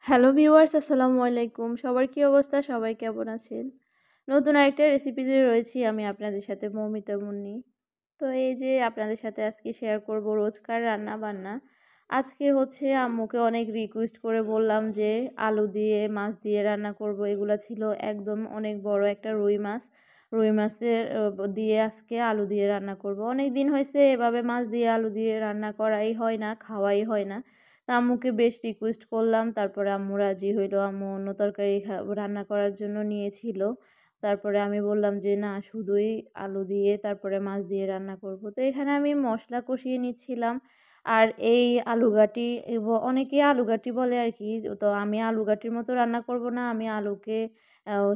Hello viewers, আসসালামু আলাইকুম। সবার কি অবস্থা? সবাই কেমন আছেন? নতুন আরেকটা রেসিপিতে রয়েছি আমি আপনাদের সাথে মৌমিতা মুন্নি। তো এই যে আপনাদের সাথে আজকে শেয়ার করব রোজকার রান্না বান্না। আজকে হচ্ছে আম্মুকে অনেক রিকোয়েস্ট করে বললাম যে আলু দিয়ে মাছ দিয়ে রান্না করব। এগুলা ছিল একদম অনেক বড় একটা রুই মাছ। রুই মাছের দিয়ে আজকে আলু দিয়ে রান্না করব। অনেক দিন হয়েছে এভাবে মাছ দিয়ে আলু দিয়ে রান্না করাই হয় না, খাওয়াই হয় না। তা আম্মুকে বেশ রিকোয়েস্ট করলাম, তারপরে আম্মু রাজি হইলো। আম্মু অন্য তরকারি রান্না করার জন্য নিয়েছিল। তারপরে আমি বললাম যে না, শুধুই আলু দিয়ে তারপরে মাছ দিয়ে রান্না করব। তো এখানে আমি মশলা কষিয়ে নিচ্ছিলাম। আর এই আলুঘাটি অনেকেই আলুঘাটি বলে আর কি। তো আমি আলুঘাটির মতো রান্না করব না, আমি আলুকে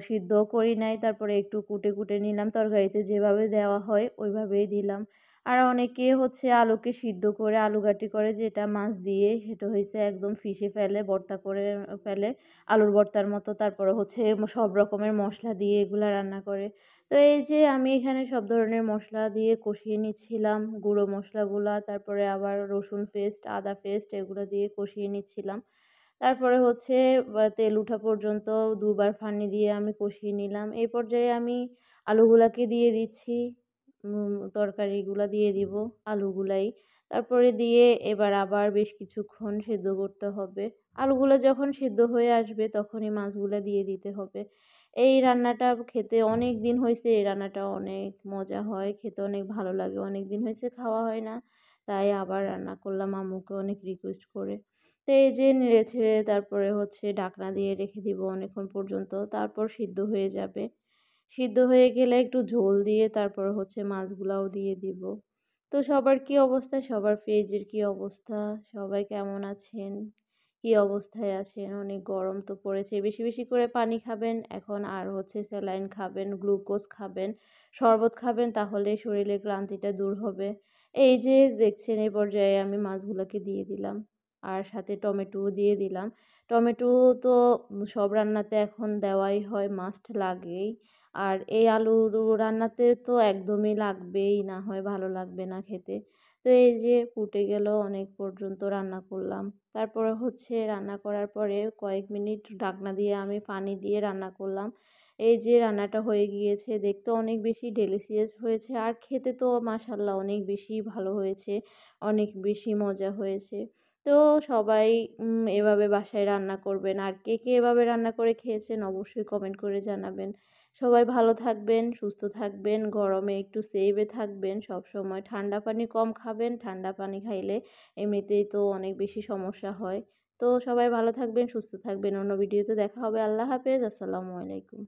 সিদ্ধ করি নাই, তারপরে একটু কুটে কুটে নিলাম, তরকারিতে যেভাবে দেওয়া হয় ওইভাবেই দিলাম। আর অনেকে হচ্ছে আলুকে সিদ্ধ করে আলুঘাটি করে, যেটা মাছ দিয়ে সেটা হয়েছে একদম ফিশে ফেলে, ভর্তা করে ফেলে আলুর ভর্তার মতো। তারপরে হচ্ছে সব রকমের মশলা দিয়ে এগুলা রান্না করে। তো এই যে আমি এখানে সব ধরনের মশলা দিয়ে কষিয়ে নিচ্ছিলাম, গুঁড়ো মশলাগুলা, তারপরে আবার রসুন পেস্ট, আদা পেস্ট এগুলো দিয়ে কষিয়ে নিচ্ছিলাম। তারপরে হচ্ছে তেল উঠা পর্যন্ত দুবার ফাঁড়ি দিয়ে আমি কষিয়ে নিলাম। এই পর্যায়ে আমি আলুগুলাকে দিয়ে দিচ্ছি, তরকারিগুলা দিয়ে দিব আলুগুলাই। তারপরে দিয়ে এবার আবার বেশ কিছুক্ষণ সেদ্ধ করতে হবে। আলুগুলা যখন সেদ্ধ হয়ে আসবে তখনই মাছগুলা দিয়ে দিতে হবে। এই রান্নাটা খেতে অনেক দিন হয়েছে, এই রান্নাটা অনেক মজা হয়, খেতে অনেক ভালো লাগে। অনেক দিন হয়েছে খাওয়া হয় না, তাই আবার রান্না করলাম আম্মুকে অনেক রিকোয়েস্ট করে। তো এই যে নেড়ে ছেড়ে তারপরে হচ্ছে ঢাকনা দিয়ে রেখে দিব অনেকক্ষণ পর্যন্ত, তারপর সিদ্ধ হয়ে যাবে। সিদ্ধ হয়ে গেলে একটু ঝোল দিয়ে তারপর হচ্ছে মাছগুলাও দিয়ে দিব। তো সবার কি অবস্থা, সবার পেজের কি অবস্থা, সবাই কেমন আছেন, কি অবস্থায় আছেন? অনেক গরম তো পড়েছে, বেশি বেশি করে পানি খাবেন এখন, আর হচ্ছে স্যালাইন খাবেন, গ্লুকোজ খাবেন, শরবত খাবেন, তাহলে শরীরের ক্লান্তিটা দূর হবে। এই যে দেখছেন, এই পর্যায়ে আমি মাছগুলোকে দিয়ে দিলাম আর সাথে টমেটোও দিয়ে দিলাম। টমেটো তো সব রান্নাতে এখন দেওয়াই হয়, মাস্ট লাগেই। আর এই আলু রান্নাতে তো একদমই লাগবেই, না হয় ভালো লাগবে না খেতে। তো এই যে ফুটে গেল, অনেক পর্যন্ত রান্না করলাম। তারপরে হচ্ছে রান্না করার পরে কয়েক মিনিট ঢাকনা দিয়ে আমি পানি দিয়ে রান্না করলাম। এই যে রান্নাটা হয়ে গিয়েছে, দেখতে অনেক বেশি ডেলিশিয়াস হয়েছে আর খেতে তো মাশাআল্লাহ অনেক বেশি ভালো হয়েছে, অনেক বেশি মজা হয়েছে। তো সবাই এভাবে বাসায় রান্না করবেন। আর কে কে এভাবে রান্না করে খেয়েছেন অবশ্যই কমেন্ট করে জানাবেন। সবাই ভালো থাকবেন, সুস্থ থাকবেন, গরমে একটু সেভে থাকবেন, সবসময় ঠান্ডা পানি কম খাবেন। ঠান্ডা পানি খাইলে এমনিতেই তো অনেক বেশি সমস্যা হয়। তো সবাই ভালো থাকবেন, সুস্থ থাকবেন। অন্য ভিডিওতে দেখা হবে। আল্লাহ হাফেজ, আসসালামু আলাইকুম।